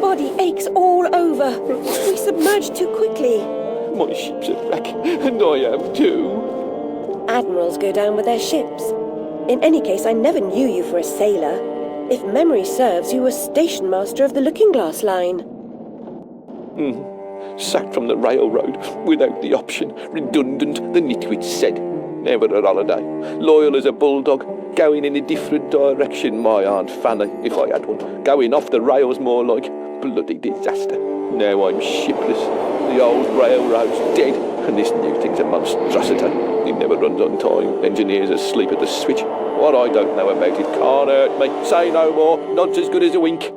body aches all over. We submerged too quickly. My ship's a wreck, and I am too. Admirals go down with their ships. In any case, I never knew you for a sailor. If memory serves, you were station master of the Looking Glass line. Sacked from the railroad without the option. Redundant, the nitwit said. Never a holiday. Loyal as a bulldog. Going in a different direction, my Aunt Fanny, if I had one. Going off the rails more like. Bloody disaster. Now I'm shipless. The old railroad's dead, and this new thing's a monstrosity. It never runs on time. Engineers asleep at the switch. What I don't know about it can't hurt me. Say no more. Nod's as good as a wink.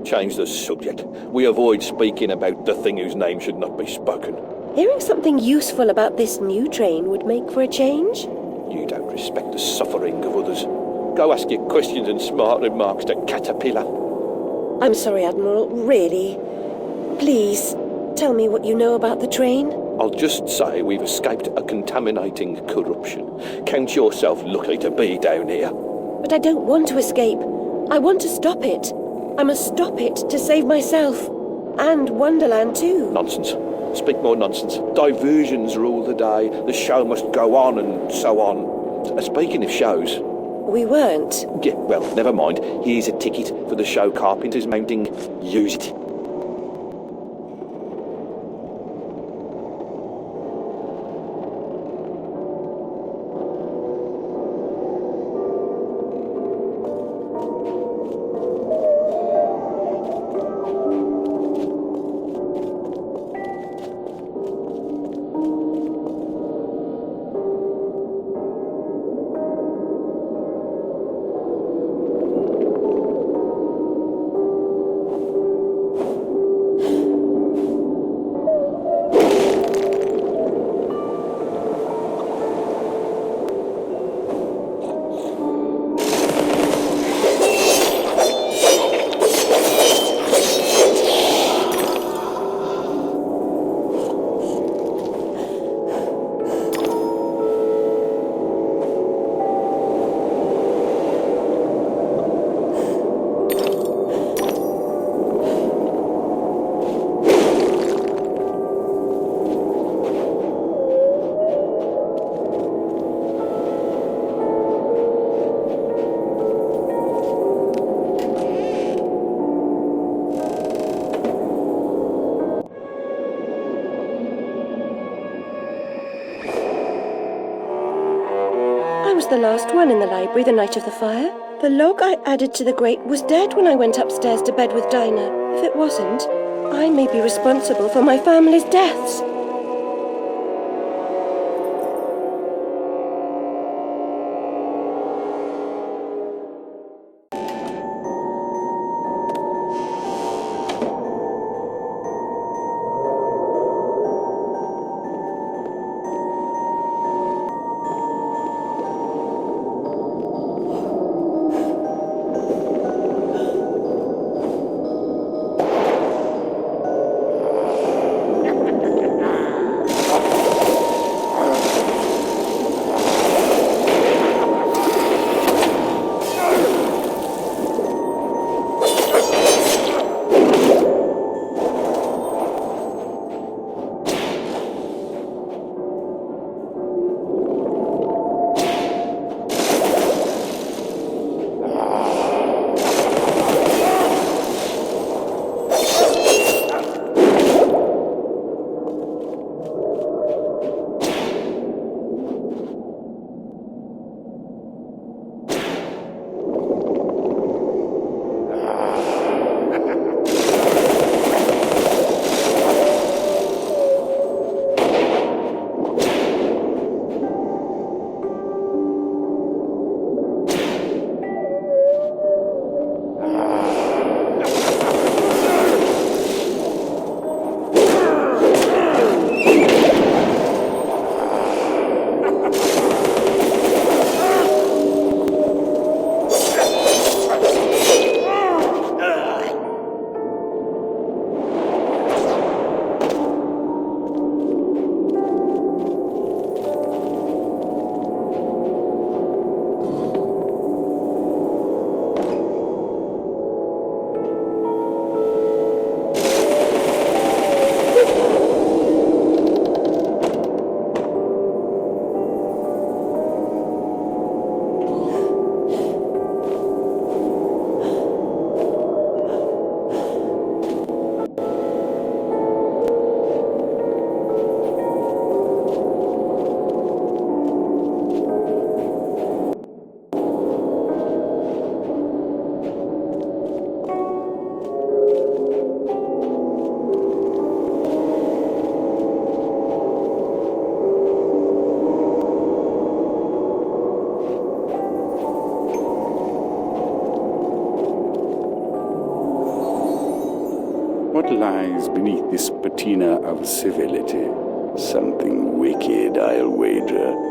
Change the subject. We avoid speaking about the thing whose name should not be spoken. Hearing something useful about this new train would make for a change. You don't respect the suffering of others. Go ask your questions and smart remarks to Caterpillar. I'm sorry, Admiral, really. Please, tell me what you know about the train. I'll just say we've escaped a contaminating corruption. Count yourself lucky to be down here. But I don't want to escape. I want to stop it. I must stop it to save myself. And Wonderland too. Nonsense. Speak more nonsense. Diversions rule the day. The show must go on and so on. Speaking of shows... We weren't. Yeah, well, never mind. Here's a ticket for the show Carpenter's mounting. Use it. I was the last one in the library the night of the fire. The log I added to the grate was dead when I went upstairs to bed with Dinah. If it wasn't, I may be responsible for my family's deaths. What lies beneath this patina of civility? Something wicked, I'll wager.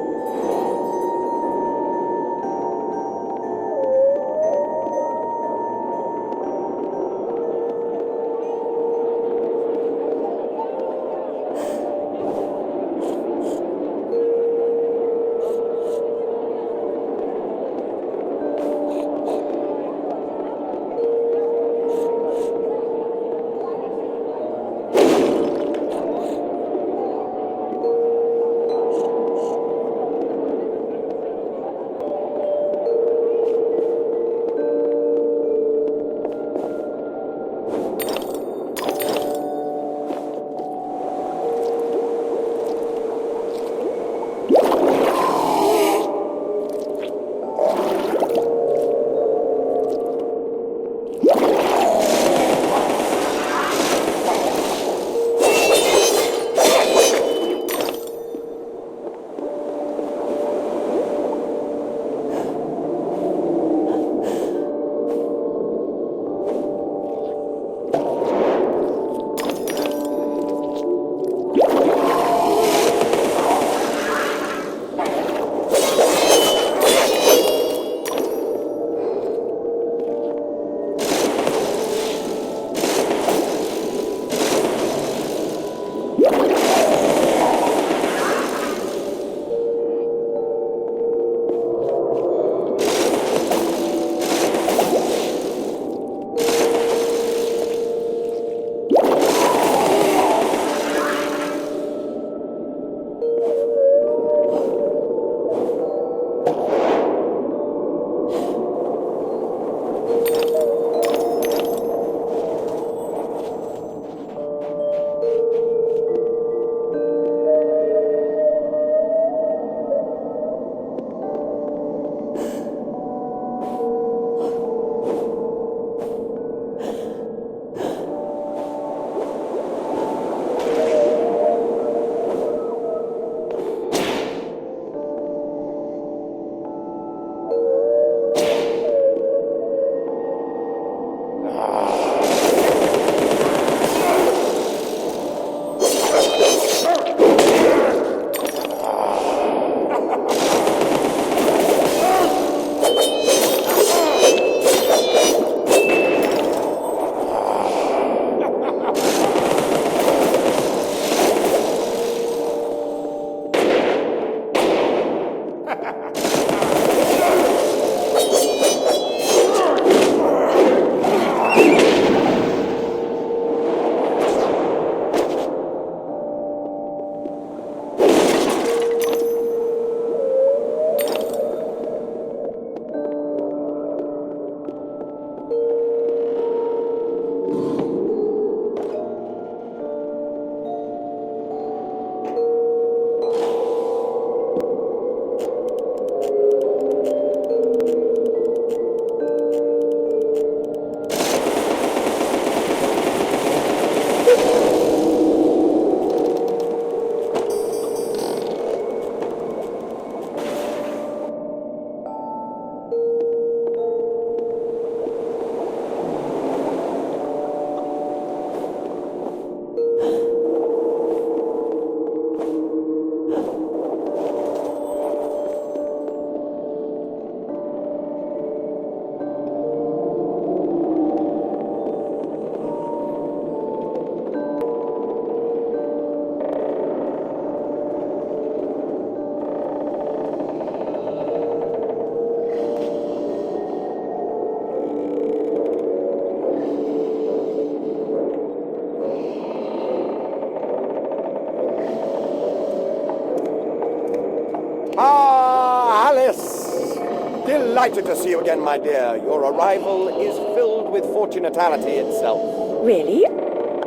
Delighted to see you again, my dear. Your arrival is filled with fortunatality itself. Really?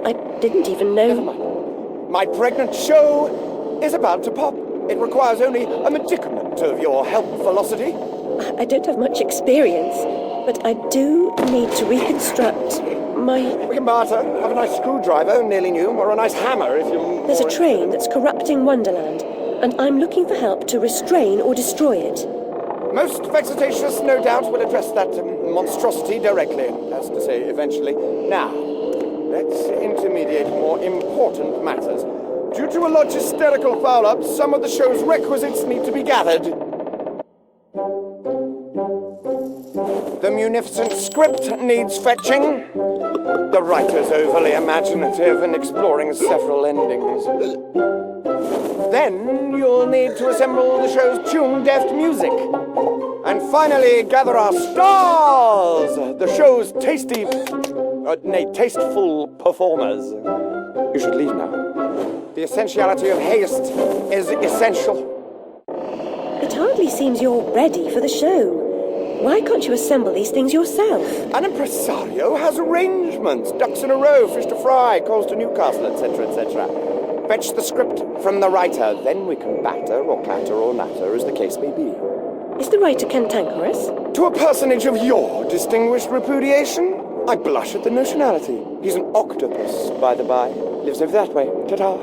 I didn't even know. Never mind. My pregnant show is about to pop. It requires only a medicament of your help velocity. I don't have much experience, but I do need to reconstruct my... We can barter. Have a nice screwdriver, nearly new, or a nice hammer if you... There's a train that's corrupting Wonderland, and I'm looking for help to restrain or destroy it. Most vexatious, no doubt, will address that monstrosity directly. That's to say, eventually. Now, let's see. intermediate more important matters. Due to a logisterical foul-up, some of the show's requisites need to be gathered. The munificent script needs fetching. The writer's overly imaginative and exploring several endings. Then you'll need to assemble the show's tune-deft music. And finally, gather our stars! The show's tasteful performers. You should leave now. The essentiality of haste is essential. It hardly seems you're ready for the show. Why can't you assemble these things yourself? An impresario has arrangements. Ducks in a row, fish to fry, calls to Newcastle, etc., etc. Fetch the script from the writer, then we can batter or clatter or natter, as the case may be. Is the writer cantankerous? To a personage of your distinguished repudiation, I blush at the notionality. He's an octopus, by the by. Lives over that way. Ta-ta.